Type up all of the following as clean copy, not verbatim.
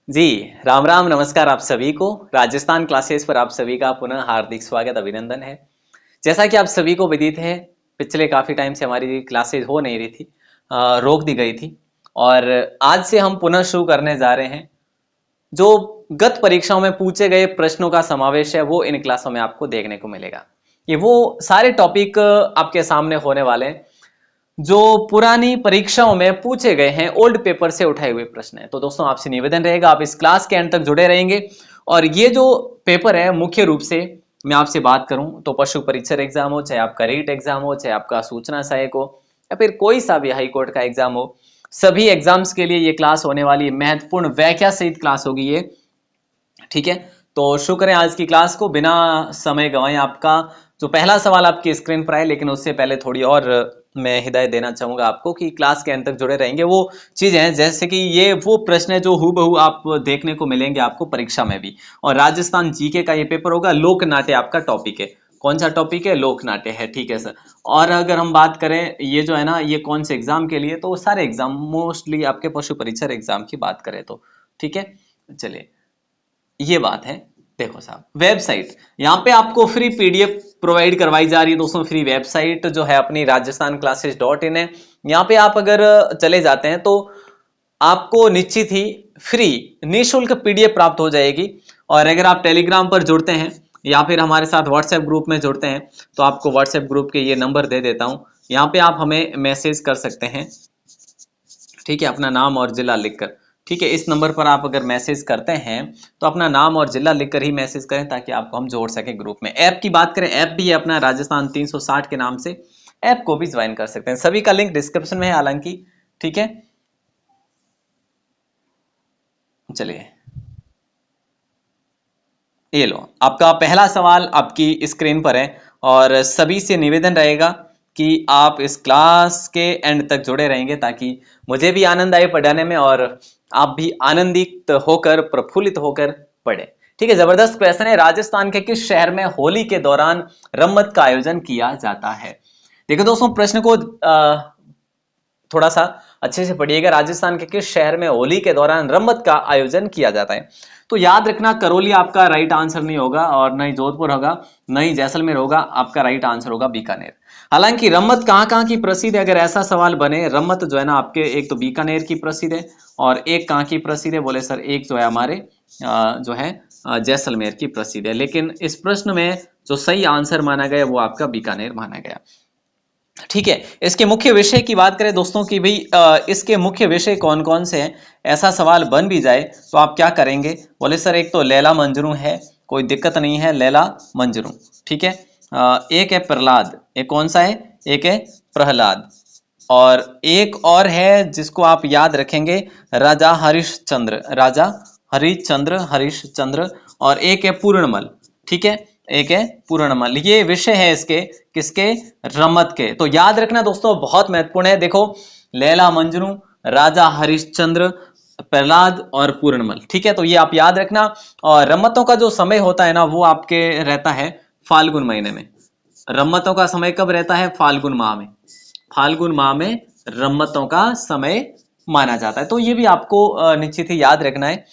जी, राम राम नमस्कार आप सभी को। राजस्थान क्लासेस पर आप सभी का पुनः हार्दिक स्वागत अभिनंदन है। जैसा कि आप सभी को विदित है, पिछले काफ़ी टाइम से हमारी क्लासेस हो नहीं रही थी, रोक दी गई थी और आज से हम पुनः शुरू करने जा रहे हैं। जो गत परीक्षाओं में पूछे गए प्रश्नों का समावेश है वो इन क्लासों में आपको देखने को मिलेगा। ये वो सारे टॉपिक आपके सामने होने वाले हैं जो पुरानी परीक्षाओं में पूछे गए हैं, ओल्ड पेपर से उठाए हुए प्रश्न है। तो दोस्तों आपसे निवेदन रहेगा आप इस क्लास के अंत तक जुड़े रहेंगे। और ये जो पेपर है मुख्य रूप से मैं आपसे बात करूं तो पशु परीक्षर एग्जाम हो, चाहे आपका रीट एग्जाम हो, चाहे आपका सूचना सहायक हो या फिर कोई सा भी हाई कोर्ट का एग्जाम हो, सभी एग्जाम्स के लिए ये क्लास होने वाली है। महत्वपूर्ण व्याख्या सहित क्लास होगी ये, ठीक है। तो शुरू करें आज की क्लास को बिना समय गंवाए। आपका जो पहला सवाल आपकी स्क्रीन पर है, लेकिन उससे पहले थोड़ी और मैं हिदायत देना चाहूंगा आपको कि क्लास के अंत तक जुड़े रहेंगे। वो चीजें हैं जैसे कि ये वो प्रश्न है जो हूबहू आप देखने को मिलेंगे आपको परीक्षा में भी। और राजस्थान जीके का ये पेपर होगा। लोक नाट्य आपका टॉपिक है। कौन सा टॉपिक है? लोक नाट्य है, ठीक है सर। और अगर हम बात करें ये जो है ना, ये कौन से एग्जाम के लिए, तो सारे एग्जाम मोस्टली आपके पशु परीक्षर एग्जाम की बात करें तो, ठीक है। चलिए, ये बात है। देखो साहब, वेबसाइट यहाँ पे आपको फ्री पीडीएफ प्रोवाइड करवाई जा रही है दोस्तों। फ्री वेबसाइट जो है अपनी rajasthanclasses.in है। यहाँ पे आप अगर चले जाते हैं तो आपको निश्चित ही फ्री निःशुल्क पीडीएफ प्राप्त हो जाएगी। और अगर आप टेलीग्राम पर जुड़ते हैं या फिर हमारे साथ व्हाट्सएप ग्रुप में जुड़ते हैं तो आपको व्हाट्सएप ग्रुप के ये नंबर दे देता हूँ। यहाँ पे आप हमें मैसेज कर सकते हैं, ठीक है, अपना नाम और जिला लिखकर। ठीक है, इस नंबर पर आप अगर मैसेज करते हैं तो अपना नाम और जिला लिखकर ही मैसेज करें ताकि आपको हम जोड़ सकें ग्रुप में। ऐप की बात करें, ऐप भी है अपना राजस्थान 360 के नाम से। ऐप को भी ज्वाइन कर सकते हैं, सभी का लिंक डिस्क्रिप्शन में है हालांकि, ठीक है। चलिए, ये लो आपका पहला सवाल आपकी स्क्रीन पर है। और सभी से निवेदन रहेगा कि आप इस क्लास के एंड तक जुड़े रहेंगे ताकि मुझे भी आनंद आए पढ़ाने में और आप भी आनंदित होकर प्रफुल्लित होकर पढ़े। ठीक है, जबरदस्त क्वेश्चन है। राजस्थान के किस शहर में होली के दौरान रम्मत का आयोजन किया जाता है? देखो दोस्तों, प्रश्न को थोड़ा सा अच्छे से पढ़िएगा। राजस्थान के किस शहर में होली के दौरान रम्मत का आयोजन किया जाता है? तो याद रखना, करौली आपका राइट आंसर नहीं होगा और न ही जोधपुर होगा, न ही जैसलमेर होगा। आपका राइट आंसर होगा बीकानेर। हालांकि रम्मत कहाँ कहाँ की प्रसिद्ध है, अगर ऐसा सवाल बने, रम्मत जो है ना आपके एक तो बीकानेर की प्रसिद्ध है और एक कहाँ की प्रसिद्ध है बोले सर, एक जो है हमारे जो है जैसलमेर की प्रसिद्ध है। लेकिन इस प्रश्न में जो सही आंसर माना गया वो आपका बीकानेर माना गया। ठीक है, इसके मुख्य विषय की बात करें दोस्तों की भाई इसके मुख्य विषय कौन कौन से हैं, ऐसा सवाल बन भी जाए तो आप क्या करेंगे? बोले सर एक तो लैला मंजरू है, कोई दिक्कत नहीं है, लैला मंजरू, ठीक है। एक है प्रहलाद, एक कौन सा है? एक है प्रहलाद। और एक और है जिसको आप याद रखेंगे, राजा हरिश्चंद्र, राजा हरिश्चंद्र, हरिश्चंद्र। और एक है पूर्णमल, ठीक है, एक है पूर्णमल। ये विषय है इसके, किसके? रमत के। तो याद रखना दोस्तों, बहुत महत्वपूर्ण है। देखो, लैला मंजरू, राजा हरिश्चंद्र, प्रहलाद और पूर्णमल, ठीक है, तो ये आप याद रखना। और रमतों का जो समय होता है ना वो आपके रहता है फाल्गुन महीने में। रमतों का समय कब रहता है? फाल्गुन माह में। फाल्गुन माह में रम्मतों का समय माना जाता है। तो ये भी आपको निश्चित ही याद रखना है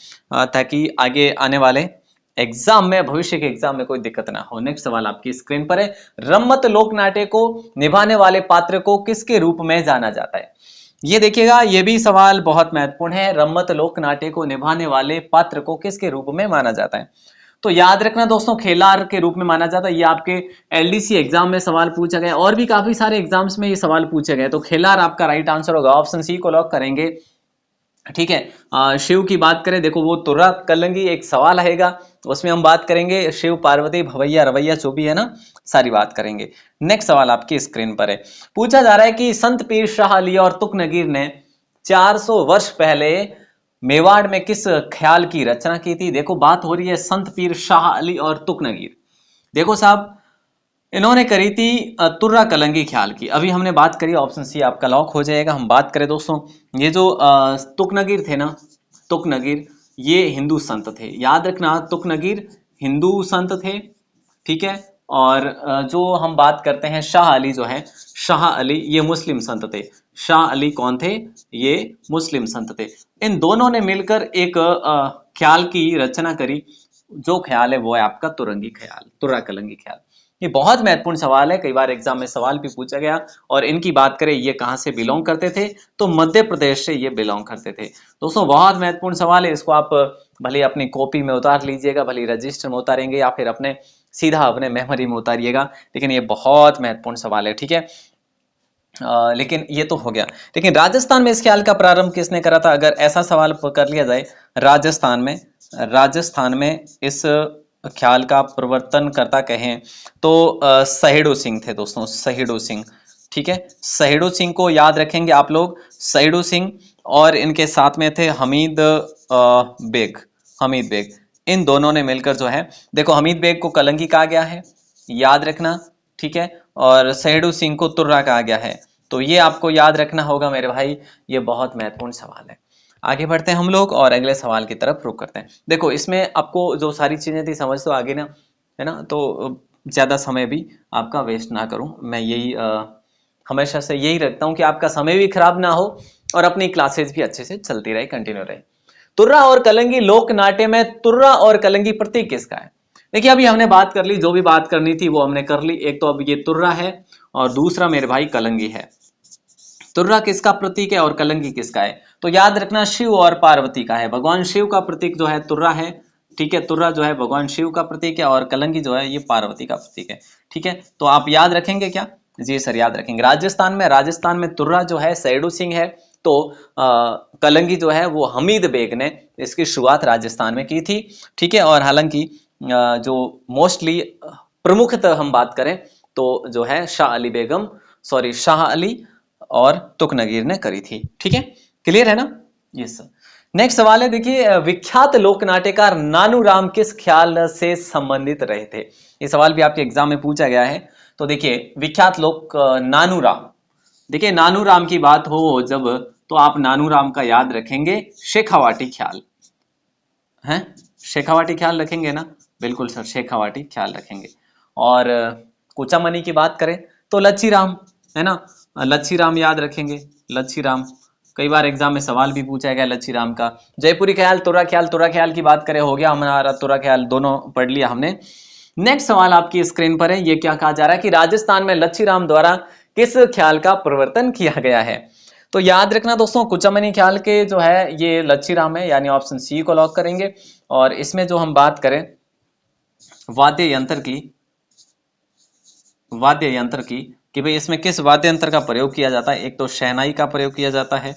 ताकि आगे आने वाले एग्जाम में, भविष्य के एग्जाम में कोई दिक्कत ना हो। नेक्स्ट सवाल आपकी स्क्रीन पर है। रम्मत लोक नाट्य को निभाने वाले पात्र को किसके रूप में जाना जाता है? ये देखिएगा, ये भी सवाल बहुत महत्वपूर्ण है। रम्मत लोक नाट्य को निभाने वाले पात्र को किसके रूप में माना जाता है? तो याद रखना दोस्तों, खेलार के रूप में माना जाता है। ये आपके एलडीसी एग्जाम में सवाल पूछा गया और भी काफी सारे एग्जाम्स में ये सवाल पूछे गए। तो खेलार आपका राइट आंसर होगा, ऑप्शन सी को लॉक करेंगे, ठीक है। शिव की बात करें, देखो वो तुर्रा कलंगी एक सवाल आएगा, उसमें हम बात करेंगे शिव पार्वती भवैया रवैया जो भी है ना, सारी बात करेंगे। नेक्स्ट सवाल आपकी स्क्रीन पर है। पूछा जा रहा है कि संत पीर शाह अली और तुकनगीर ने 400 वर्ष पहले मेवाड़ में किस ख्याल की रचना की थी? देखो, बात हो रही है संत पीर शाह अली और तुकनगीर। देखो साहब, इन्होंने करी थी तुर्रा कलंगी ख्याल की। अभी हमने बात करी, ऑप्शन सी आपका लॉक हो जाएगा। हम बात करें दोस्तों, ये जो तुकनगीर थे ना, तुकनगीर ये हिंदू संत थे। याद रखना, तुकनगीर हिंदू संत थे, ठीक है। और जो हम बात करते हैं शाह अली जो है, शाह अली ये मुस्लिम संत थे। शाह अली कौन थे? ये मुस्लिम संत थे। इन दोनों ने मिलकर एक ख्याल की रचना करी। जो ख्याल है वो है आपका तुरंगी ख्याल, तुर्रा कलंगी ख्याल। ये बहुत महत्वपूर्ण सवाल है, कई बार एग्जाम में सवाल भी पूछा गया। और इनकी बात करें ये कहाँ से बिलोंग करते थे, तो मध्य प्रदेश से ये बिलोंग करते थे। दोस्तों बहुत महत्वपूर्ण सवाल है, इसको आप भले अपनी कॉपी में उतार लीजिएगा, भले रजिस्टर में उतारेंगे या फिर अपने सीधा अपने मेमोरी में उतारिएगा, लेकिन ये बहुत महत्वपूर्ण सवाल है, ठीक है। लेकिन ये तो हो गया। लेकिन राजस्थान में इस ख्याल का प्रारंभ किसने करा था? अगर ऐसा सवाल कर लिया जाए, राजस्थान में इस ख्याल का प्रवर्तन करता कहें तो सहेड़ू सिंह थे दोस्तों, सहेड़ू सिंह, ठीक है। सहेड़ू सिंह को याद रखेंगे आप लोग, सहेड़ू सिंह। और इनके साथ में थे हमीद बेग, हमीद बेग। इन दोनों ने मिलकर जो है, देखो हमीद बेग को कलंगी कहा गया है, याद रखना, ठीक है। और सहेड़ू सिंह को तुर्रा कहा गया है, तो ये आपको याद रखना होगा मेरे भाई। ये बहुत महत्वपूर्ण सवाल है। आगे बढ़ते हैं हम लोग और अगले सवाल की तरफ रुख करते हैं। देखो इसमें आपको जो सारी चीजें थी समझ तो आगे ना, है ना। तो ज्यादा समय भी आपका वेस्ट ना करूं, मैं यही हमेशा से यही रखता हूं कि आपका समय भी खराब ना हो और अपनी क्लासेस भी अच्छे से चलती रहे, कंटिन्यू रहे। तुर्रा और कलंगी लोक नाट्य में तुर्रा और कलंगी प्रतीक किसका है? देखिए अभी हमने बात कर ली, जो भी बात करनी थी वो हमने कर ली। एक तो अब ये तुर्रा है और दूसरा मेरे भाई कलंगी है। तुर्रा किसका प्रतीक है और कलंगी किसका है? तो याद रखना शिव और पार्वती का है। भगवान शिव का प्रतीक जो है तुर्रा है, ठीक है। तुर्रा जो है भगवान शिव का प्रतीक है और कलंगी जो है ये पार्वती का प्रतीक है, ठीक है। तो आप याद रखेंगे क्या? जी सर याद रखेंगे। राजस्थान में तुर्रा जो है सैडू सिंह है, तो कलंगी जो है वो हमीद बेग ने इसकी शुरुआत राजस्थान में की थी, ठीक है। और हालांकि जो मोस्टली प्रमुखतः हम बात करें तो जो है शाह अली और तुकनगीर ने करी थी, ठीक है। क्लियर है ना? Yes sir. नेक्स्ट सवाल है, देखिए विख्यात लोक नाट्यकार नानूराम किस ख्याल से संबंधित रहे थे? ये सवाल भी आपके एग्जाम में पूछा गया है। तो देखिए विख्यात लोक नानूराम, देखिए नानूराम की बात हो जब, तो आप नानूराम का याद रखेंगे शेखावाटी ख्याल, हैं शेखावाटी ख्याल रखेंगे ना? बिल्कुल सर शेखावाटी ख्याल रखेंगे। और कुचामनी की बात करें तो लच्छी राम, है ना, लच्छी राम याद रखेंगे, लच्छी राम। कई बार एग्जाम में सवाल भी पूछा गया लच्छी राम का। जयपुरी ख्याल, तुरा ख्याल की बात करें, हो गया हमारा तुरा ख्याल, दोनों पढ़ लिया हमने। नेक्स्ट सवाल आपकी स्क्रीन पर है, ये क्या कहा जा रहा है कि राजस्थान में लच्छी राम द्वारा किस ख्याल का प्रवर्तन किया गया है? तो याद रखना दोस्तों कुचामनी ख्याल के जो है ये लच्छी राम है, यानी ऑप्शन सी को लॉक करेंगे। और इसमें जो हम बात करें वाद्य यंत्र की, कि भाई इसमें किस वाद्य यंत्र का प्रयोग किया जाता है? एक तो शहनाई का प्रयोग किया जाता है,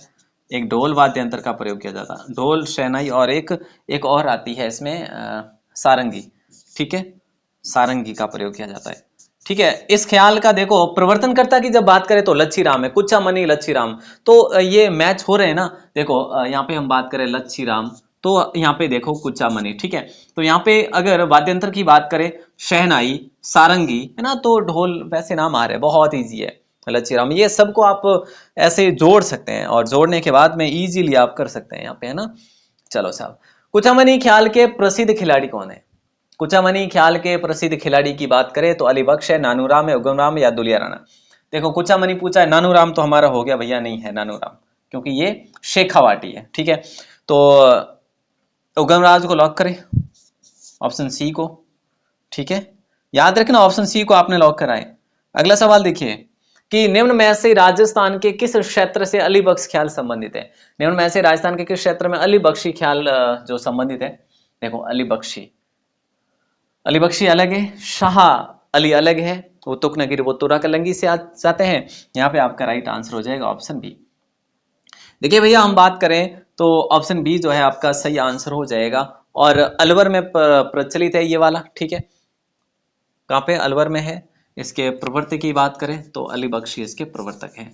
एक ढोल वाद्य यंत्र का प्रयोग किया जाता है, ढोल शहनाई, और एक और आती है इसमें सारंगी, ठीक है, सारंगी का प्रयोग किया जाता है, ठीक है। इस ख्याल का देखो प्रवर्तनकर्ता की जब बात करें तो लच्छी राम है, कुचामनी लच्छी राम। तो ये मैच हो रहे हैं ना। देखो यहाँ पे हम बात करें लच्छी राम, तो यहाँ पे देखो कुचामनी, ठीक है। तो यहाँ पे अगर वाद्यंत्र की बात करें शहनाई, सारंगी, है ना, तो ढोल वैसे नाम आ रहे हैं, बहुत इजी है लच्छी राम। ये सबको आप ऐसे जोड़ सकते हैं और जोड़ने के बाद में इजीली आप कर सकते हैं यहाँ पे, है ना। चलो साहब, कुचामनी ख्याल के प्रसिद्ध खिलाड़ी कौन है? कुचामनी ख्याल के प्रसिद्ध खिलाड़ी की बात करें तो अली बख्श है, नानूराम है, उगम राम या दुलिया राणा। देखो कुचामनी पूछा है, नानूराम तो हमारा हो गया भैया, नहीं है नानूराम, क्योंकि ये शेखावाटी है, ठीक है। तो उगम राज को लॉक करें, ऑप्शन सी को, ठीक है। याद रखना ऑप्शन सी को आपने लॉक कराए। अगला सवाल देखिए कि निम्न में से राजस्थान के किस क्षेत्र से अली बख्श ख्याल संबंधित है? निम्न में से राजस्थान के किस क्षेत्र में अली बख्शी ख्याल जो संबंधित है? देखो अली बख्शी अलग है, शाह अली अलग है, वो तुकनगीर वो तुरा कलंगी से जाते हैं। यहाँ पे आपका राइट आंसर हो जाएगा ऑप्शन बी। देखिए भैया हम बात करें तो ऑप्शन बी जो है आपका सही आंसर हो जाएगा। और अलवर में प्रचलित है ये वाला, ठीक है। कहाँ पे? अलवर में है। इसके प्रवर्तक की बात करें तो अली बख्शी इसके प्रवर्तक हैं।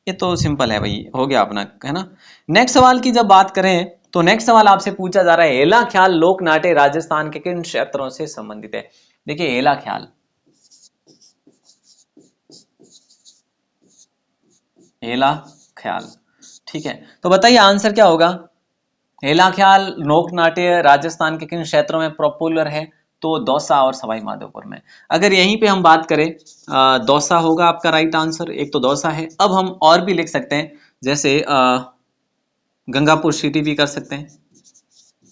ये तो सिंपल है भाई, हो गया अपना, है ना। नेक्स्ट सवाल की जब बात करें तो नेक्स्ट सवाल आपसे पूछा जा रहा है, हेला ख्याल लोक नाट्य राजस्थान के किन क्षेत्रों से संबंधित है? देखिए हेला ख्याल, हेला ख्याल, ठीक है। तो बताइए आंसर क्या होगा? हेला ख्याल लोक नाट्य राजस्थान के किन क्षेत्रों में पॉपुलर है? तो दौसा और सवाई माधोपुर में। अगर यहीं पे हम बात करें दौसा होगा आपका राइट आंसर, एक तो दौसा है। अब हम और भी लिख सकते हैं, जैसे गंगापुर सिटी भी कर सकते हैं,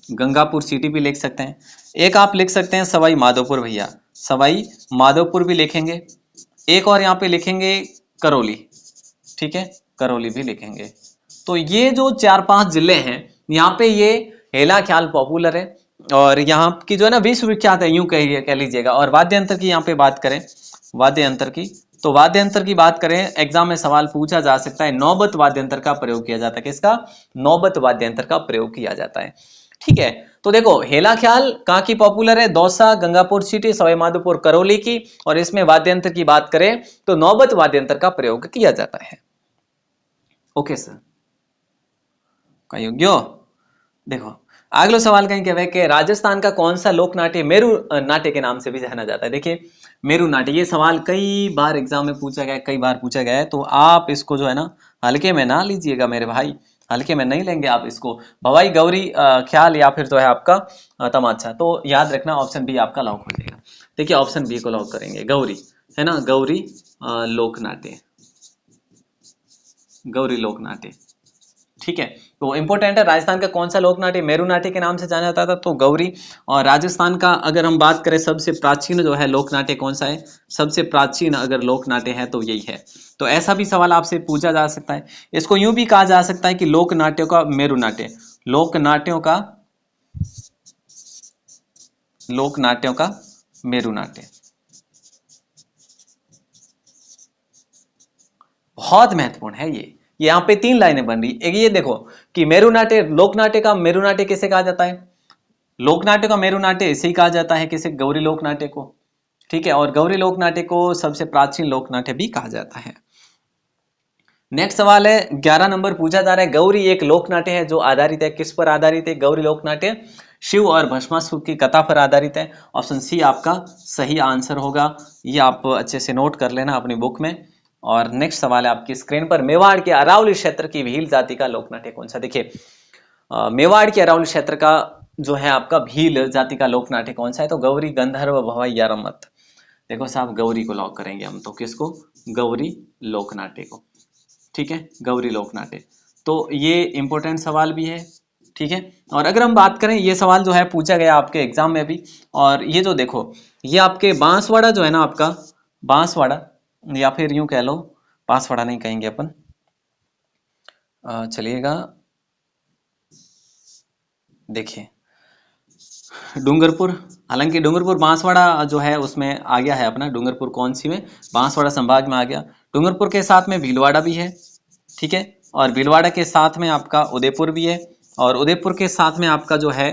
गंगापुर सिटी भी लिख सकते हैं। एक आप लिख सकते हैं सवाई माधोपुर, भैया सवाई माधोपुर भी लिखेंगे। एक और यहाँ पे लिखेंगे करौली, ठीक है, करौली भी लिखेंगे। तो ये जो 4-5 जिले हैं यहाँ पे ये हेला ख्याल पॉपुलर है, और यहाँ की जो है ना विश्वविख्यात है, यूं कह लीजिएगा। और वाद्य यंत्र की यहाँ पे बात करें, वाद्य यंत्र की, तो वाद्य यंत्र की बात करें, एग्जाम में सवाल पूछा जा सकता है, नौबत वाद्य यंत्र का प्रयोग किया जाता है। किसका? नौबत वाद्य यंत्र का प्रयोग किया जाता है, ठीक है। तो देखो हेला ख्याल कहाँ की पॉपुलर है? दौसा, गंगापुर सिटी, सवाई माधोपुर, करौली की। और इसमें वाद्य यंत्र की बात करें तो नौबत वाद्य यंत्र का प्रयोग किया जाता है। ओके सर, कहीं योग्य। देखो अगला सवाल कहीं क्या है कि राजस्थान का कौन सा लोक नाट्य मेरू नाट्य के नाम से भी जाना जाता है? देखिए मेरू नाट्य, ये सवाल कई बार एग्जाम में पूछा गया है, कई बार पूछा गया है। तो आप इसको जो है ना हल्के में ना लीजिएगा मेरे भाई, हल्के में नहीं लेंगे आप इसको। भवाई, गौरी ख्याल, या फिर जो है आपका तमाचा। तो याद रखना ऑप्शन बी आपका लॉक हो जाएगा। देखिए ऑप्शन बी को लॉक करेंगे, गौरी है ना, गौरी लोक नाट्य, गौरी लोक नाट्य, ठीक है। तो इंपॉर्टेंट है, राजस्थान का कौन सा लोक नाट्य मेरू नाट्य के नाम से जाना जाता था? तो गौरी। और राजस्थान का अगर हम बात करें सबसे प्राचीन जो है लोक नाट्य कौन सा है? सबसे प्राचीन अगर लोक नाट्य है तो यही है। तो ऐसा भी सवाल आपसे पूछा जा सकता है। इसको यूं भी कहा जा सकता है कि लोक नाट्यों का मेरू नाट्य, लोक नाट्यों का, लोक नाट्यों का मेरू नाट्य। बहुत महत्वपूर्ण है ये। यहाँ पे 3 लाइनें बन रही। एक ये देखो कि मेरू नाट्य, लोक नाट्य का मेरू नाट्य किसे कहा जाता है? लोक नाट्य का मेरू नाट्य इसे ही कहा जाता है, किसे? गौरी लोक नाट्य को, ठीक है। और गौरी लोक नाट्य को सबसे प्राचीन लोक नाट्य भी कहा जाता है। नेक्स्ट सवाल है 11 नंबर पूछा जा रहा है, गौरी एक लोक नाट्य है जो आधारित है, किस पर आधारित है? गौरी लोक नाट्य शिव और भस्मासुर की कथा पर आधारित है। ऑप्शन सी आपका सही आंसर होगा। ये आप अच्छे से नोट कर लेना अपनी बुक में। और नेक्स्ट सवाल है आपकी स्क्रीन पर, मेवाड़ के अरावली क्षेत्र की भील जाति का लोक नाट्य कौन सा? देखिए मेवाड़ के अरावली क्षेत्र का जो है आपका भील जाति का लोक नाट्य कौन सा है? तो गौरी, गंधर्व, भवाई या रमत। देखो साहब गौरी को लॉक करेंगे हम तो। किसको? गौरी लोक नाट्य को, ठीक है, गौरी लोक नाट्य। तो ये इंपॉर्टेंट सवाल भी है, ठीक है। और अगर हम बात करें, ये सवाल जो है पूछा गया आपके एग्जाम में भी। और ये जो देखो ये आपके बांसवाड़ा जो है ना आपका, बांसवाड़ा, या फिर यूं कह लो, बांसवाड़ा नहीं कहेंगे अपन, चलिएगा। देखिए डूंगरपुर, हालांकि डूंगरपुर बांसवाड़ा जो है उसमें आ गया है अपना, डूंगरपुर कौन सी में? बांसवाड़ा संभाग में आ गया। डूंगरपुर के साथ में भीलवाड़ा भी है, ठीक है। और भीलवाड़ा के साथ में आपका उदयपुर भी है। और उदयपुर के साथ में आपका जो है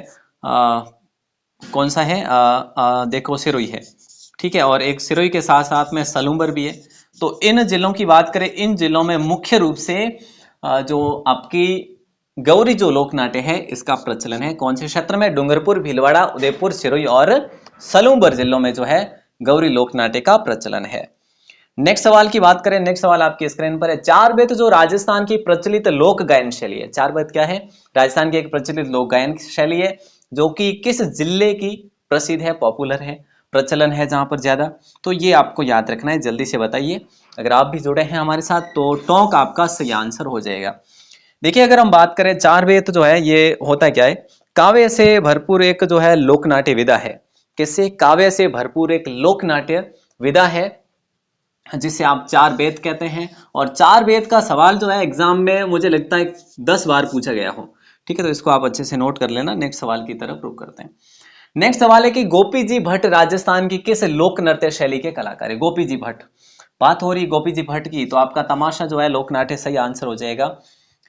कौन सा है? देखो सिरोही है, ठीक है। और एक सिरोही के साथ साथ में सलूम्बर भी है। तो इन जिलों की बात करें, इन जिलों में मुख्य रूप से जो आपकी गौरी जो लोक नाट्य है इसका प्रचलन है। कौन से क्षेत्र में? डूंगरपुर, भीलवाड़ा, उदयपुर, सिरोही और सलूम्बर जिलों में जो है गौरी लोक नाट्य का प्रचलन है। नेक्स्ट सवाल की बात करें, नेक्स्ट सवाल आपकी स्क्रीन पर है, चार बेत जो राजस्थान की प्रचलित लोक गायन शैली है। चार बेत क्या है? राजस्थान की एक प्रचलित लोक गायन शैली है जो कि किस जिले की प्रसिद्ध है, पॉपुलर है, प्रचलन है जहां पर ज्यादा। तो ये आपको याद रखना है, जल्दी से बताइए। अगर आप भी जुड़े हैं हमारे साथ तो टोंक आपका सही आंसर हो जाएगा। देखिए अगर हम बात करें चार बेत जो है ये होता क्या है? काव्य से भरपूर एक जो है लोक नाट्य विधा है। किससे? काव्य से भरपूर एक लोक नाट्य विधा है जिसे आप चार बेत कहते हैं। और चार बेत का सवाल जो है एग्जाम में मुझे लगता है 10 बार पूछा गया हो, ठीक है। तो इसको आप अच्छे से नोट कर लेना। नेक्स्ट सवाल की तरफ रुख करते हैं। नेक्स्ट सवाल है कि गोपी जी भट्ट राजस्थान की किस लोक नृत्य शैली के कलाकार है? गोपी जी भट्ट, बात हो रही गोपी जी भट्ट की, तो आपका तमाशा जो है लोक नाट्य सही आंसर हो जाएगा,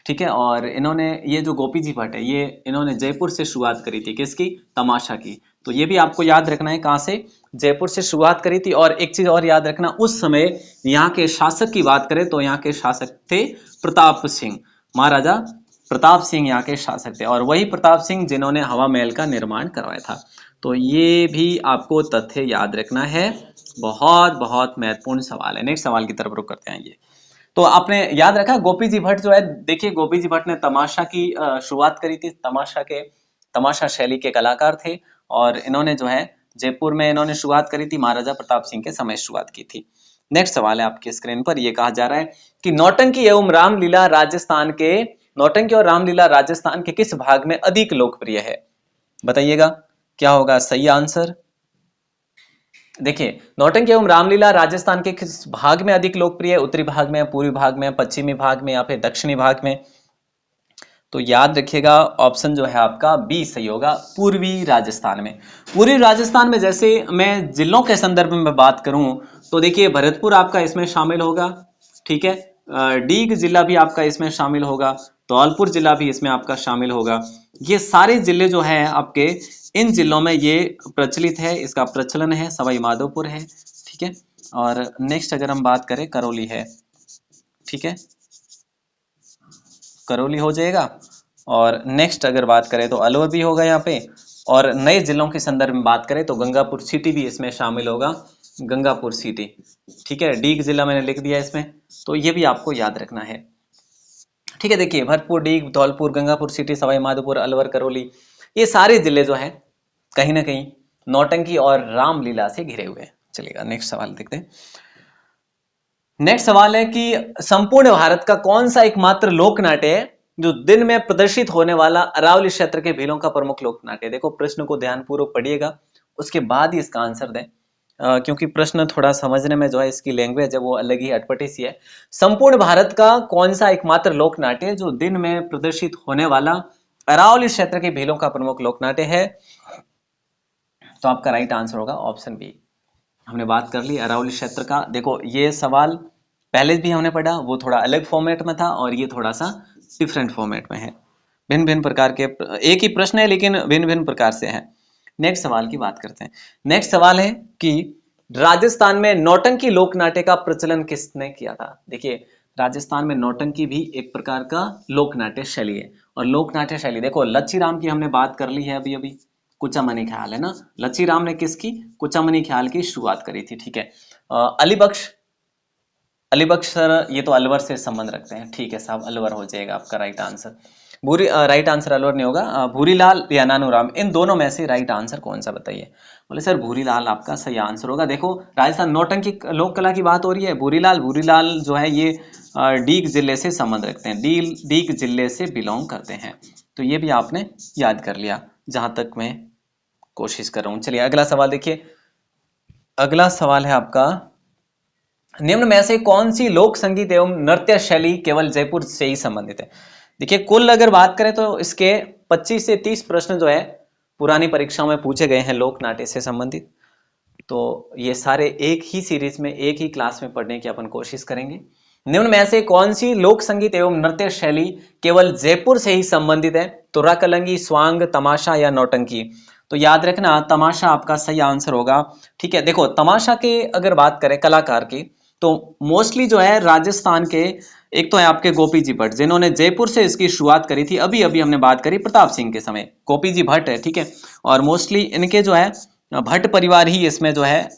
ठीक है। और इन्होंने ये जो गोपी जी भट्ट है ये इन्होंने जयपुर से शुरुआत करी थी, किसकी? तमाशा की। तो ये भी आपको याद रखना है, कहां से? जयपुर से शुरुआत करी थी। और एक चीज और याद रखना, उस समय यहाँ के शासक की बात करें तो यहाँ के शासक थे प्रताप सिंह, महाराजा प्रताप सिंह यहाँ के शासक थे। और वही प्रताप सिंह जिन्होंने हवा महल का निर्माण करवाया था। तो ये भी आपको तथ्य याद रखना है। बहुत बहुत महत्वपूर्ण सवाल है। नेक्स्ट सवाल की तरफ रुख करते हैं। ये तो आपने याद रखा गोपी जी भट्ट जो है, देखिए गोपी जी भट्ट ने तमाशा की शुरुआत करी थी, तमाशा शैली के कलाकार थे। और इन्होंने जो है जयपुर में इन्होंने शुरुआत करी थी, महाराजा प्रताप सिंह के समय शुरुआत की थी। नेक्स्ट सवाल है आपकी स्क्रीन पर, ये कहा जा रहा है कि नौटंकी एवं रामलीला राजस्थान के, नौटंकी और रामलीला राजस्थान के किस भाग में अधिक लोकप्रिय है? बताइएगा क्या होगा सही आंसर। देखिए, नौटंकी एवं रामलीला राजस्थान के किस भाग में अधिक लोकप्रिय है? उत्तरी भाग में, पूर्वी भाग में, पश्चिमी भाग में या फिर दक्षिणी भाग में? तो याद रखिएगा ऑप्शन जो है आपका बी सही होगा, पूर्वी राजस्थान में। पूर्वी राजस्थान में जैसे मैं जिलों के संदर्भ में बात करूं तो देखिए भरतपुर आपका इसमें शामिल होगा, ठीक है, डीग जिला भी आपका इसमें शामिल होगा, धौलपुर जिला भी इसमें आपका शामिल होगा। ये सारे जिले जो है आपके, इन जिलों में ये प्रचलित है, इसका प्रचलन है, सवाई माधोपुर है, ठीक है। और नेक्स्ट अगर हम बात करें करौली है, ठीक है, करौली हो जाएगा। और नेक्स्ट अगर बात करें तो अलवर भी होगा यहाँ पे। और नए जिलों के संदर्भ में बात करें तो गंगापुर सिटी भी इसमें शामिल होगा, गंगापुर सिटी, ठीक है। डीग जिला मैंने लिख दिया इसमें, तो ये भी आपको याद रखना है, ठीक है। देखिए भरतपुर, डीग, धौलपुर, गंगापुर सिटी, सवाई माधोपुर, अलवर, करौली, ये सारे जिले जो है कहीं ना कहीं नौटंकी और रामलीला से घिरे हुए हैं। चलिएगा नेक्स्ट सवाल देखते हैं। नेक्स्ट सवाल है कि संपूर्ण भारत का कौन सा एकमात्र लोक नाट्य है जो दिन में प्रदर्शित होने वाला अरावली क्षेत्र के भीलों का प्रमुख लोक नाट्य है? देखो प्रश्न को ध्यानपूर्वक पढ़िएगा, उसके बाद ही इसका आंसर दें, क्योंकि प्रश्न थोड़ा समझने में जो है इसकी लैंग्वेज है वो अलग ही अटपटी सी है। संपूर्ण भारत का कौन सा एकमात्र लोक नाट्य है जो दिन में प्रदर्शित होने वाला अरावली क्षेत्र के भीलों का प्रमुख लोक नाट्य है? तो आपका राइट आंसर होगा ऑप्शन बी। हमने बात कर ली अरावली क्षेत्र का। देखो ये सवाल पहले भी हमने पढ़ा, वो थोड़ा अलग फॉर्मेट में था और ये थोड़ा सा डिफरेंट फॉर्मेट में है, भिन्न भिन्न प्रकार के, एक ही प्रश्न है लेकिन भिन्न भिन्न प्रकार से है। नेक्स्ट सवाल की बात करते हैं। नेक्स्ट सवाल है कि राजस्थान में नौटंकी लोक नाट्य का प्रचलन किसने किया था? देखिए राजस्थान में नौटंकी भी एक प्रकार का लोक नाट्य शैली है। और लोक नाट्य शैली देखो लच्छी राम की हमने बात कर ली है अभी अभी, कुचामनी ख्याल है ना, लच्छी राम ने किसकी, कुचामनी ख्याल की शुरुआत करी थी, ठीक है। अली बख्श सर ये तो अलवर से संबंध रखते हैं, ठीक है साहब, अलवर हो जाएगा आपका right answer. Right answer Alwar नहीं होगा, भूरीलाल या नानूराम, इन दोनों में से राइट आंसर कौन सा बताइए? बोले सर भूरीलाल आपका सही आंसर होगा। देखो राजस्थान नौटंकी लोक कला की बात हो रही है, भूरीलाल जो है ये डीग जिले से संबंध रखते हैं, डीग जिले से बिलोंग करते हैं। तो ये भी आपने याद कर लिया, जहां तक मैं कोशिश कर रहा हूं। चलिए अगला सवाल देखिए। अगला सवाल है आपका, निम्न में से कौन सी लोक संगीत एवं नृत्य शैली केवल जयपुर से ही संबंधित है? देखिए कुल अगर बात करें तो इसके 25 से 30 प्रश्न जो है पुरानी परीक्षाओं में पूछे गए हैं लोक नाट्य से संबंधित। तो ये सारे एक ही सीरीज में, एक ही क्लास में पढ़ने की अपन कोशिश करेंगे। निम्न में से कौन सी लोक संगीत एवं नृत्य शैली केवल जयपुर से ही संबंधित है? तुर्रा कलंगी, स्वांग, तमाशा या नौटंकी? तो याद रखना तमाशा आपका सही आंसर होगा, ठीक है। देखो तमाशा के अगर बात करें कलाकार की तो मोस्टली जो है राजस्थान के, एक तो है आपके गोपी जी भट्ट जिन्होंने जयपुर से इसकी शुरुआत करी थी, अभी अभी हमने बात करी प्रताप सिंह के समय, गोपी जी भट्ट है, ठीक है। और मोस्टली इनके जो है भट्ट परिवार ही इसमें जो है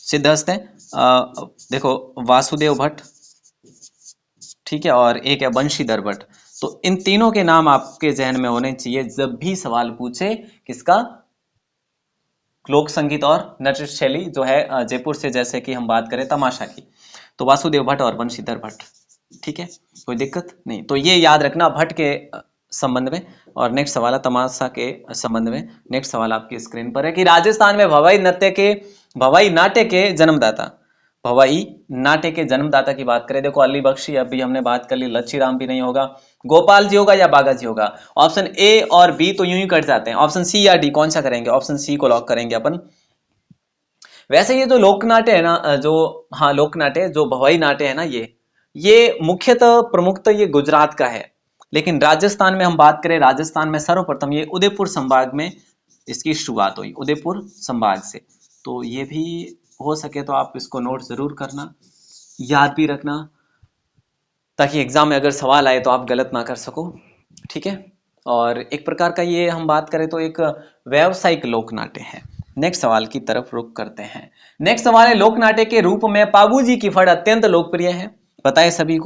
सिद्धहस्त है। देखो वासुदेव भट्ट, ठीक है, और एक है बंशीधर भट्ट। तो इन तीनों के नाम आपके जहन में होने चाहिए जब भी सवाल पूछे किसका, लोक संगीत और नृत्य शैली जो है जयपुर से, जैसे कि हम बात करें तमाशा की तो वासुदेव भट्ट और बंशीधर भट्ट, ठीक है, कोई दिक्कत नहीं। तो ये याद रखना भट्ट के संबंध में। और नेक्स्ट सवाल है तमाशा के संबंध में। नेक्स्ट सवाल आपकी स्क्रीन पर है कि राजस्थान में भवाई नाट्य के जन्मदाता, भवाई नाट्य के जन्मदाता की बात करें, देखो अली बख्शी अभी हमने बात कर ली, लच्छी राम भी नहीं होगा, गोपाल जी होगा या बागा जी होगा? ऑप्शन ए और बी तो यूं ही कट जाते हैं, ऑप्शन सी या डी कौन सा करेंगे? ऑप्शन सी को लॉक करेंगे अपन। वैसे ये जो लोक नाट्य है ना, लोक नाट्य जो भवाई नाट्य है ना, ये मुख्यतः प्रमुखतः ये गुजरात का है, लेकिन राजस्थान में हम बात करें, राजस्थान में सर्वप्रथम ये उदयपुर संभाग में इसकी शुरुआत हुई, उदयपुर संभाग से। तो ये भी हो सके तो आप इसको नोट जरूर करना, याद भी रखना, ताकि एग्जाम में अगर सवाल आए तो आप गलत ना कर सको, ठीक है। और एक प्रकार का ये हम बात करें तो एक व्यावसायिक लोक नाट्य है। नेक्स्ट सवाल की तरफ रुख करते हैं। नेक्स्ट सवाल है, लोक नाट्य के रूप में पाबूजी की फड़ अत्यंत लोकप्रिय है, बताए सभी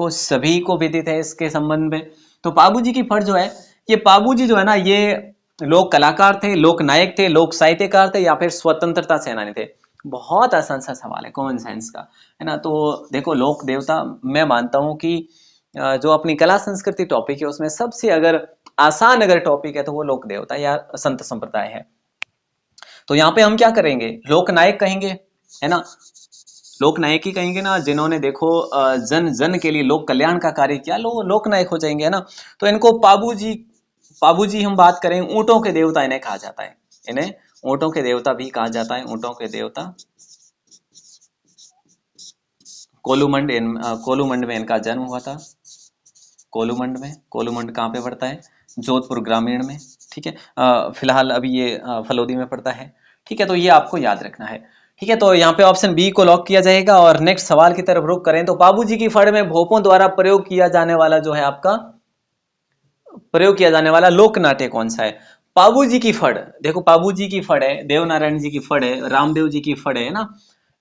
को विदित है इसके संबंध में। तो पाबूजी की फड़ जो है, ये पाबूजी जो है ना, ये लोक कलाकार थे, लोक नायक थे, लोक साहित्यकार थे, या फिर स्वतंत्रता सेनानी थे? बहुत आसान सा सवाल है, कॉमन सेंस का, है ना। तो देखो, लोक देवता, मैं मानता हूं कि जो अपनी कला संस्कृति टॉपिक है उसमें सबसे अगर आसान अगर टॉपिक है तो वो लोक देवता या संत संप्रदाय है। तो यहाँ पे हम क्या करेंगे, लोक नायक कहेंगे, है ना। लोक नायक ही कहेंगे ना, जिन्होंने देखो जन जन के लिए लोक कल्याण का कार्य किया, लोक नायक हो जाएंगे, है ना। तो इनको पाबू जी हम बात करें, ऊंटों के देवता इन्हें कहा जाता है, इन्हें ऊंटों के देवता भी कहा जाता है, ऊंटों के देवता। कोलूमंड में इनका जन्म हुआ था, कोलूमंड में। कोलूमंड कहाँ पे पड़ता है? जोधपुर ग्रामीण में, ठीक है। फिलहाल अभी ये फलोदी में पड़ता है, ठीक है। तो ये आपको याद रखना है, ठीक है। तो यहाँ पे ऑप्शन बी को लॉक किया जाएगा। और नेक्स्ट सवाल की तरफ रुख करें तो बाबूजी की फड़ में भोपों द्वारा प्रयोग किया जाने वाला जो है आपका प्रयोग किया जाने वाला लोक नाट्य कौन सा है? बाबूजी की फड़, देखो बाबूजी की फड़ है, देवनारायण जी की फड़ है, रामदेव जी की फड़ है ना।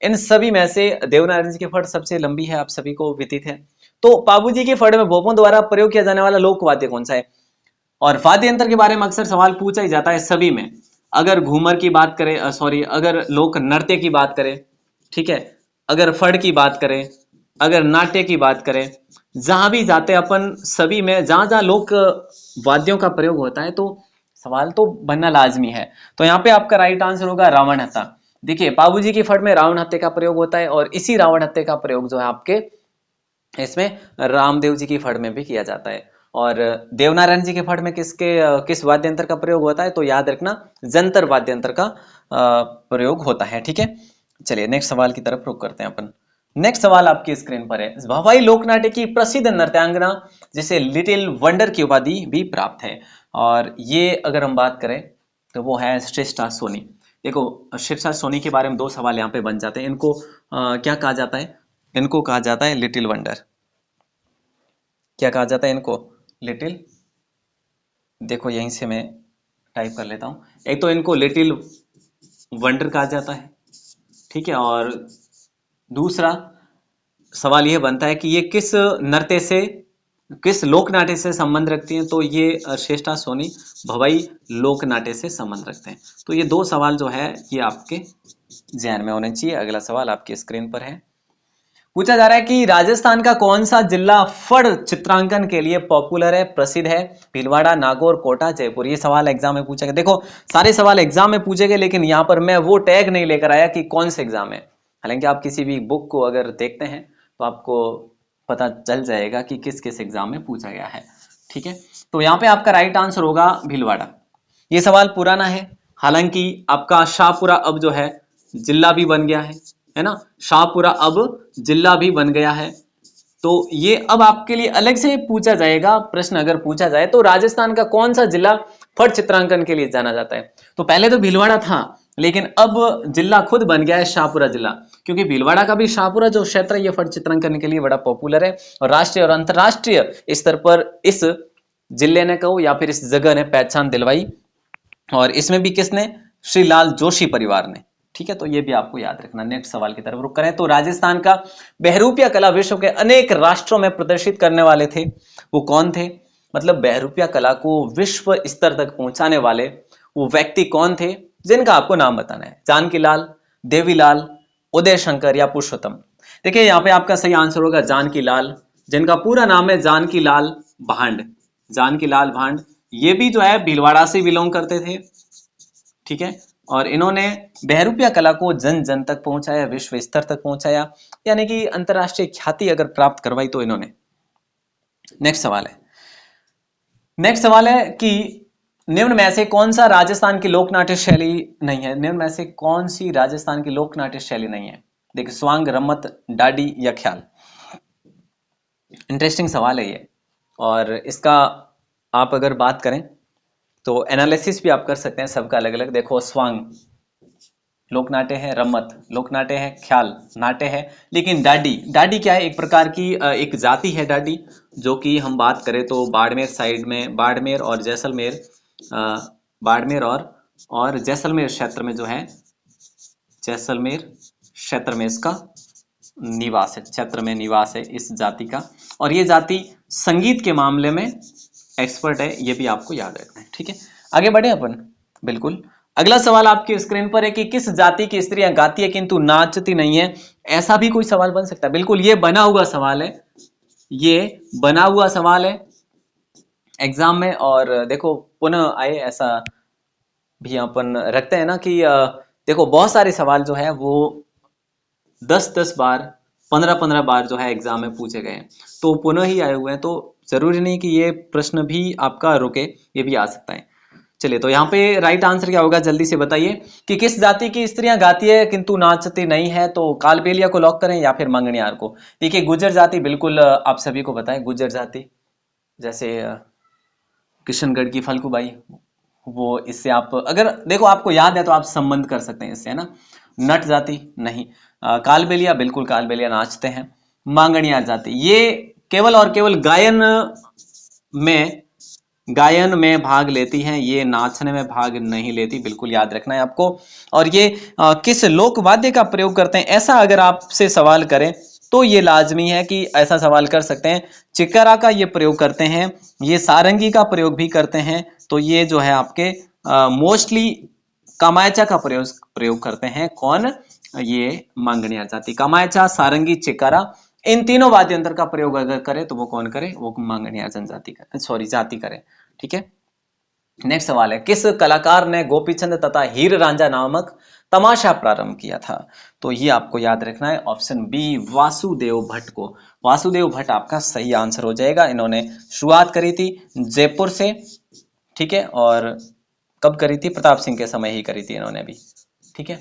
इन सभी में से देवनारायण जी की फड़ सबसे लंबी है, आप सभी को विदित है। तो बाबूजी की फड़ में भोपों द्वारा प्रयोग किया जाने वाला लोक वाद्य कौन सा है? और वाद्य यंत्र के बारे में अक्सर सवाल पूछा ही जाता है सभी में। अगर घूमर की बात करें, सॉरी, अगर लोक नृत्य की बात करें, ठीक है, अगर फड़ की बात करें, अगर नाट्य की बात करें, जहां भी जाते अपन सभी में जहां जहां लोक वाद्यों का प्रयोग होता है तो सवाल तो बनना लाजमी है। तो यहाँ पे आपका राइट आंसर होगा रावण हत्था। देखिए, बाबूजी की फड़ में रावण हत्या का प्रयोग होता है, और इसी रावण हत्या का प्रयोग जो है आपके इसमें रामदेव जी की फड़ में भी किया जाता है। और देवनारायण जी के फड़ में किस वाद्य यंत्र का प्रयोग होता है? तो याद रखना, जंतर वाद्य यंत्र का प्रयोग होता है, ठीक है। चलिए नेक्स्ट सवाल की तरफ रुख करते हैं अपन। नेक्स्ट सवाल आपकी स्क्रीन पर है। भवाई लोकनाट्य की प्रसिद्ध नृत्यांगना जिसे लिटिल वंडर की उपाधि भी प्राप्त है, और ये अगर हम बात करें तो वो है श्रेष्ठा सोनी। देखो, श्रेष्ठा सोनी के बारे में दो सवाल यहाँ पे बन जाते हैं। इनको क्या कहा जाता है? इनको कहा जाता है लिटिल वंडर। क्या कहा जाता है इनको? लिटिल, देखो यहीं से मैं टाइप कर लेता हूं। एक तो इनको लिटिल वंडर कहा जाता है, ठीक है। और दूसरा सवाल यह बनता है कि ये किस नृत्य से, किस लोक नाट्य से संबंध रखती हैं? तो ये श्रेष्ठा सोनी भवाई लोक नाट्य से संबंध रखते हैं। तो ये दो सवाल जो है ये आपके ध्यान में होने चाहिए। अगला सवाल आपकी स्क्रीन पर है। पूछा जा रहा है कि राजस्थान का कौन सा जिला फड़ चित्रांकन के लिए पॉपुलर है, प्रसिद्ध है? भीलवाड़ा, नागौर, कोटा, जयपुर। ये सवाल एग्जाम में पूछा गया। देखो, सारे सवाल एग्जाम में पूछे गए, लेकिन यहाँ पर मैं वो टैग नहीं लेकर आया कि कौन से एग्जाम में। हालांकि आप किसी भी बुक को अगर देखते हैं तो आपको पता चल जाएगा कि किस किस एग्जाम में पूछा गया है, ठीक है। तो यहाँ पे आपका राइट आंसर होगा भीलवाड़ा। ये सवाल पुराना है, हालांकि आपका शाहपुरा अब जो है जिला भी बन गया है ना। शाहपुरा अब जिला भी बन गया है। तो ये अब आपके लिए अलग से पूछा जाएगा प्रश्न, अगर पूछा जाए तो राजस्थान का कौन सा जिला फड़ चित्रांकन के लिए जाना जाता है? तो पहले तो भीलवाड़ा था, लेकिन अब जिला खुद बन गया है शाहपुरा जिला, क्योंकि भीलवाड़ा का भी शाहपुरा जो क्षेत्र है ये फड़ चित्रांकन के लिए बड़ा पॉपुलर है, और राष्ट्रीय और अंतरराष्ट्रीय स्तर पर इस जिले ने कहो या फिर इस जगह ने पहचान दिलवाई। और इसमें भी किसने? श्री लाल जोशी परिवार ने, ठीक है। तो ये भी आपको याद रखना। नेक्स्ट सवाल की तरफ रुक करें तो राजस्थान का बहरूपिया कला विश्व के अनेक राष्ट्रों में प्रदर्शित करने वाले थे, वो कौन थे? मतलब बहरूपिया कला को विश्व स्तर तक पहुंचाने वाले वो व्यक्ति कौन थे, जिनका आपको नाम बताना है? जानकीलाल, देवीलाल, उदय शंकर या पुरुषोत्तम। देखिए, यहाँ पे आपका सही आंसर होगा जानकीलाल, जिनका पूरा नाम है जानकीलाल भांड। जानकीलाल भांड, ये भी जो है भीलवाड़ा से बिलोंग करते थे, ठीक है। और इन्होंने बहरूपिया कला को जन जन तक पहुंचाया, विश्व स्तर तक पहुंचाया, यानी कि अंतरराष्ट्रीय ख्याति अगर प्राप्त करवाई तो इन्होंने। नेक्स्ट सवाल है कि निम्न में से कौन सा राजस्थान की लोक नाट्य शैली नहीं है? निम्न में से कौन सी राजस्थान की लोक नाट्य शैली नहीं है? देखिए, स्वांग, रम्मत, डाडी या ख्याल। इंटरेस्टिंग सवाल है ये, और इसका आप अगर बात करें तो एनालिसिस भी आप कर सकते हैं सबका अलग अलग। देखो, स्वांग लोक नाट्य है, रम्मत लोक नाट्य है, ख्याल नाट्य है, लेकिन डाडी क्या है? एक प्रकार की एक जाति है डाडी, जो कि हम बात करें तो बाड़मेर साइड में, बाड़मेर और जैसलमेर, बाड़मेर और जैसलमेर क्षेत्र में जो है, जैसलमेर क्षेत्र में इसका निवास है, क्षेत्र में निवास है इस जाति का। और ये जाति संगीत के मामले में एक्सपर्ट है, ये भी आपको याद रखना है, ठीक है। आगे बढ़े अपन। बिल्कुल। अगला सवाल आपकी स्क्रीन पर है कि किस जाति की स्त्रियां गाती है किंतु नाचती नहीं है। ऐसा भी कोई सवाल बन सकता है। बिल्कुल, ये बना हुआ सवाल है, ये बना हुआ सवाल है एग्जाम में। और देखो पुनः आए ऐसा भी अपन रखते हैं ना कि देखो बहुत सारे सवाल जो है वो 10-10 बार 15-15 बार जो है एग्जाम में पूछे गए हैं, तो पुनः ही आए हुए हैं, तो जरूरी नहीं कि ये प्रश्न भी आपका रुके, ये भी आ सकता है। चलिए, तो यहाँ पे राइट आंसर क्या होगा जल्दी से बताइए कि किस जाति की स्त्रियां गाती है किंतु नाचती नहीं है। तो कालबेलिया को लॉक करें या फिर मंगनियार को। देखिए गुर्जर जाति, बिल्कुल आप सभी को पता है गुर्जर जाति, जैसे किशनगढ़ की फल्गुबाई, वो इससे आप अगर देखो आपको याद है तो आप संबंध कर सकते हैं इससे, है ना। नट जाति नहीं। कालबेलिया, बिल्कुल कालबेलिया नाचते हैं। मांगणियार जाति ये केवल और केवल गायन में भाग लेती हैं, ये नाचने में भाग नहीं लेती, बिल्कुल याद रखना है आपको। और ये किस लोक वाद्य का प्रयोग करते हैं, ऐसा अगर आपसे सवाल करें तो ये लाजमी है कि ऐसा सवाल कर सकते हैं। चिक्कारा का ये प्रयोग करते हैं, ये सारंगी का प्रयोग भी करते हैं। तो ये जो है आपके मोस्टली कामायचा का प्रयोग करते हैं। कौन? ये मांगणियार जाति। कामायचा, सारंगी, चिक्कारा, इन तीनों वाद्य यंत्र का प्रयोग अगर करे तो वो कौन करे? वो मांगणियार जनजाति करे, सॉरी जाति करे। ठीक है। नेक्स्ट सवाल है, किस कलाकार ने गोपीचंद तथा हीर रांझा नामक तमाशा प्रारंभ किया था? तो ये आपको याद रखना है, ऑप्शन बी वासुदेव भट्ट को। वासुदेव भट्ट आपका सही आंसर हो जाएगा। इन्होंने शुरुआत करी थी जयपुर से, ठीक है। और कब करी थी? प्रताप सिंह के समय ही करी थी इन्होंने भी, ठीक है।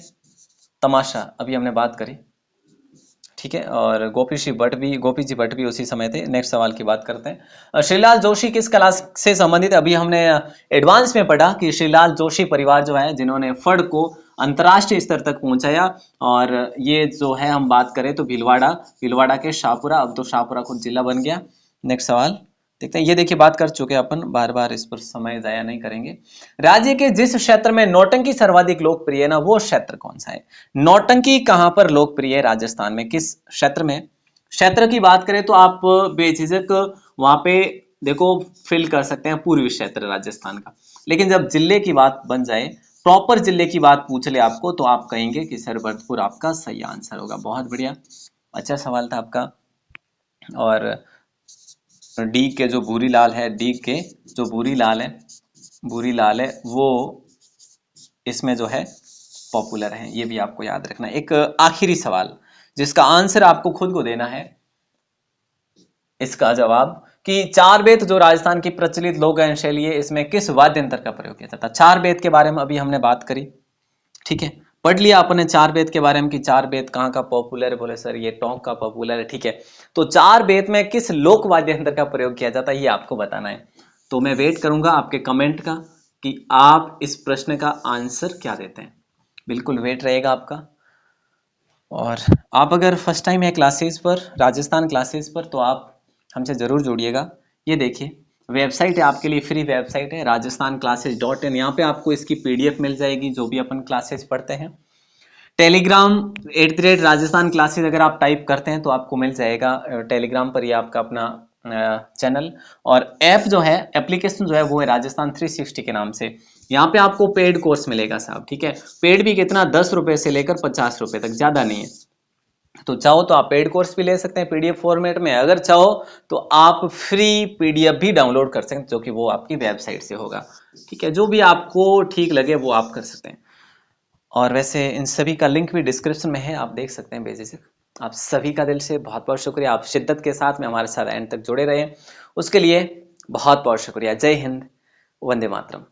तमाशा अभी हमने बात करी, ठीक है। और गोपी जी भट्ट भी उसी समय थे। नेक्स्ट सवाल की बात करते हैं। श्रीलाल जोशी किस कला से संबंधित है? अभी हमने एडवांस में पढ़ा कि श्रीलाल जोशी परिवार जो है जिन्होंने फड़ को अंतर्राष्ट्रीय स्तर तक पहुंचाया। और ये जो है हम बात करें तो भीलवाड़ा के शाहपुरा, अब तो शाहपुरा खुद जिला बन गया। नेक्स्ट सवाल देखते हैं। ये देखिए बात कर चुके अपन, बार बार इस पर समय जाया नहीं करेंगे। राज्य के जिस क्षेत्र में नौटंकी सर्वाधिक लोकप्रिय है ना, वो क्षेत्र कौन सा है? नौटंकी कहां पर लोकप्रिय है? राजस्थान में किस क्षेत्र में? क्षेत्र की बात करें तो आप बेझिझक वहां पे देखो फिल कर सकते हैं पूर्वी क्षेत्र राजस्थान का। लेकिन जब जिले की बात बन जाए, प्रॉपर जिले की बात पूछ ले आपको, तो आप कहेंगे कि सर भरतपुर आपका सही आंसर होगा। बहुत बढ़िया, अच्छा सवाल था आपका। और डी के जो भूरीलाल है, भूरीलाल है वो इसमें जो है पॉपुलर है, ये भी आपको याद रखना है। एक आखिरी सवाल जिसका आंसर आपको खुद को देना है, इसका जवाब कि चार बेत जो राजस्थान की प्रचलित लोक गायन शैली है, इसमें किस वाद्य यंत्र का प्रयोग किया जाता है? चार बेत के बारे में अभी हमने बात करी, ठीक है। पढ़ लिया आपने चार बेत के बारे में कि चार बेत कहाँ का पॉपुलर है। बोले सर ये टोंक का पॉपुलर है, ठीक है। तो चार बेत में किस लोक वाद्य यंत्र का प्रयोग किया जाता है, ये आपको बताना है। तो मैं वेट करूंगा आपके कमेंट का कि आप इस प्रश्न का आंसर क्या देते हैं। बिल्कुल वेट रहेगा आपका। और आप अगर फर्स्ट टाइम है क्लासेस पर, राजस्थान क्लासेस पर, तो आप हमसे ज़रूर जुड़िएगा। ये देखिए वेबसाइट है आपके लिए, फ्री वेबसाइट है rajasthanclasses.in। यहाँ पे आपको इसकी PDF मिल जाएगी जो भी अपन क्लासेस पढ़ते हैं। टेलीग्राम @राजस्थान क्लासेस अगर आप टाइप करते हैं तो आपको मिल जाएगा टेलीग्राम पर, ये आपका अपना चैनल। और ऐप जो है, एप्लीकेशन जो है वो है राजस्थान 360 के नाम से। यहाँ पे आपको पेड कोर्स मिलेगा साहब, ठीक है। पेड भी कितना? 10 रुपए से लेकर 50 रुपए तक, ज्यादा नहीं है। तो चाहो तो आप पेड कोर्स भी ले सकते हैं PDF फॉर्मेट में, अगर चाहो तो आप फ्री PDF भी डाउनलोड कर सकते हैं, जो कि वो आपकी वेबसाइट से होगा, ठीक है। जो भी आपको ठीक लगे वो आप कर सकते हैं। और वैसे इन सभी का लिंक भी डिस्क्रिप्शन में है, आप देख सकते हैं बेझिझक। आप सभी का दिल से बहुत बहुत शुक्रिया, आप शिद्दत के साथ में हमारे साथ एंड तक जुड़े रहे, उसके लिए बहुत बहुत शुक्रिया। जय हिंद, वंदे मातरम।